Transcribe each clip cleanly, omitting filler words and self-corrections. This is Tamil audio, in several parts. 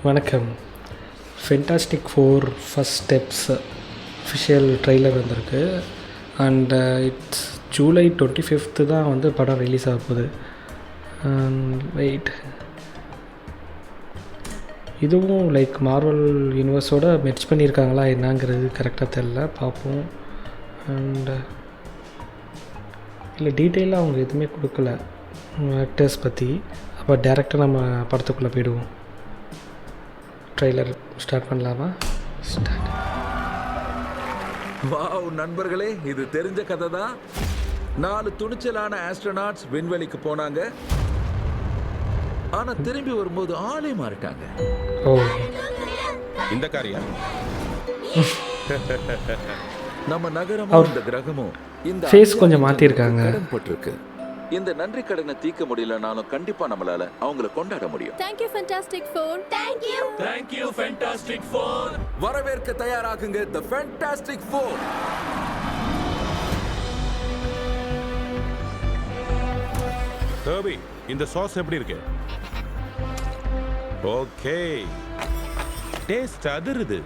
வணக்கம். Fantastic four first steps official trailer வந்திருக்கு. அண்ட் இட்ஸ் ஜூலை 25 தான் வந்து படம் ரிலீஸ் ஆக போகுது. வெயிட், இதுவும் லைக் மார்வல் யூனிவர்ஸோட மெர்ஜ் பண்ணியிருக்காங்களா என்னங்கிறது கரெக்டாக தெரில, பார்ப்போம். அண்ட் இல்லை டீட்டெயிலாக அவங்க எதுவுமே கொடுக்கல ஆக்டர்ஸ் பற்றி. அப்போ டேரெக்டாக நம்ம படத்துக்குள்ளே போயிடுவோம். ட்ரெய்லர் ஸ்டார்ட் பண்ணலாமா? ஸ்டார்ட். வாவ் நண்பர்களே, இது தெரிஞ்ச கதை தான். 4 துணிச்சலான ஆஸ்ட்ரோநாட்ஸ் விண்வெளிக்கு போனாங்க. ஆனா திரும்பி வரும்போது ஆளே மாறிட்டாங்க. ஓ, இந்த காரியா நம்ம நகரமும் இந்த கிரகமும் இந்த ஃபேஸ் கொஞ்சம் மாற்றிருக்காங்க. கடன் பட்டிருக்கு. இந்த நன்றி கடனை தீர்க்க முடியலனாலும் கண்டிப்பா நம்மளால அவங்கள கொண்டாட முடியும். Thank you Fantastic Four. Thank you Fantastic Four. வரவேற்க தயாராகுங்க The Fantastic Four. ஹர்பி, இந்த சாஸ் எப்படி இருக்கு? ஓகே, டேஸ்ட் அதிருது.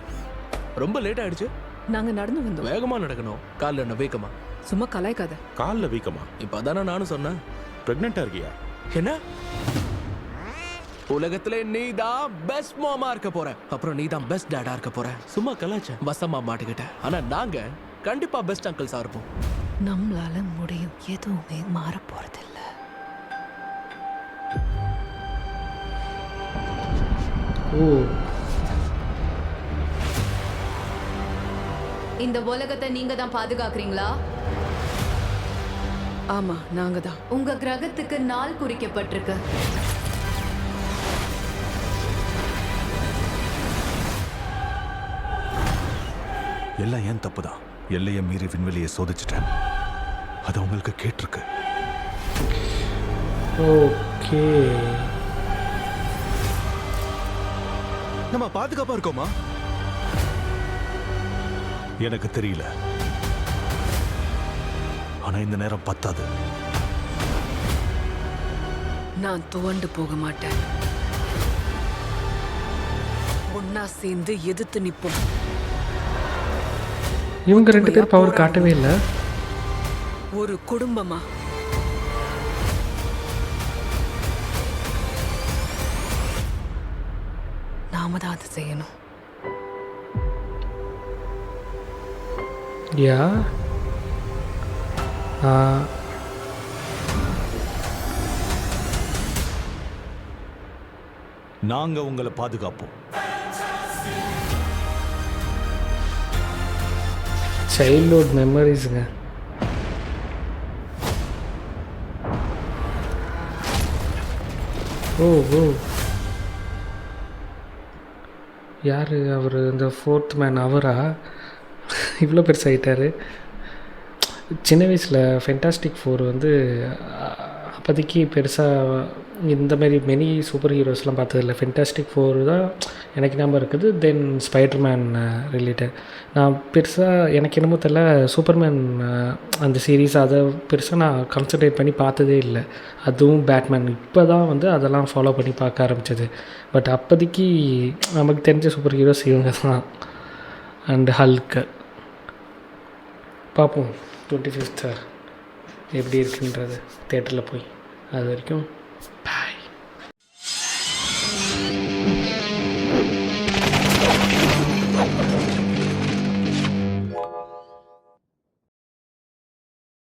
ரொம்ப லேட் ஆயிடுச்சு. நாங்க நடந்து வந்தோம். வேகமா நடக்கணும். கால்ல என்ன வேகமா? சும்மா கலாய்க்காத. கால்ல வீக்கமா? இப்ப அதானே நானும் சொன்னேன். பிரெக்னெண்டா இருக்கியா? என்ன? உலகத்துல நீ தான் பெஸ்ட் மாமா இருக்க போற. அப்புறம் நீ தான் பெஸ்ட் டாடா இருக்க போற. சும்மா கலாய்ச்ச, வசமா மாட்டிக்கிட்ட. ஆனா நாங்க கண்டிப்பா பெஸ்ட் அங்கிள்ஸா இருப்போம். நம்மளால முடியும். எதுவுமே மாற போறதில்ல. ஓ, இந்த உலகத்தை நீங்க தான் பாதுகாக்கிறீங்களா? ஆமா, நாங்க தான். உங்க கிரகத்துக்கு நாள் குறிக்கப்பட்டிருக்கு. எல்லாம் ஏன் தப்பு தான். எல்லையை மீறி விண்வெளியை சோதிச்சிட்டேன். அது உங்களுக்கு கேட்டிருக்கு. ஓகே. நம்ம பாதுகாப்பா இருக்கோமா? எனக்கு தெரியல. ஆனா இந்த நேரம் பத்தாது. நான் துவண்டு போக மாட்டேன். ஒன்னா சேர்ந்து எதிர்த்து நிப்போம். இவங்க 2 பேர் பவர் காட்டவே இல்லை. ஒரு குடும்பமா. நாம தான் அதை செய்யணும். யா, நாங்க உங்களை பாதுகாப்போம். சைல்ட்ஹுட் மெமரிஸுங்க. ஓ ஓ, யார் அவர்? இந்த 4th மேன் அவரா? இவ்வளோ பெருசாகிட்டார். சின்ன வயசில் ஃபென்டாஸ்டிக் ஃபோர் வந்து அப்போதைக்கு பெருசாக இந்த மாதிரி மெனி சூப்பர் ஹீரோஸ்லாம் பார்த்ததில்ல. ஃபென்டாஸ்டிக் ஃபோர் தான் எனக்கு ஞாபகம் இருக்குது. தென் ஸ்பைடர்மேன் ரிலேட்டட். நான் பெருசாக எனக்கு என்னமோ தெரியல, சூப்பர்மேன் அந்த சீரீஸ் அதை பெருசாக நான் கான்சன்ட்ரேட் பண்ணி பார்த்ததே இல்லை. அதுவும் பேட்மேன் இப்போ தான் வந்து அதெல்லாம் ஃபாலோ பண்ணி பார்க்க ஆரம்பித்தது. பட் அப்போதைக்கு நமக்கு தெரிஞ்ச சூப்பர் ஹீரோஸ் இவங்க தான். அண்ட் ஹல்க்கு பார்ப்போம் 25th எப்படி இருக்குன்றது தேட்டரில் போய். அது வரைக்கும்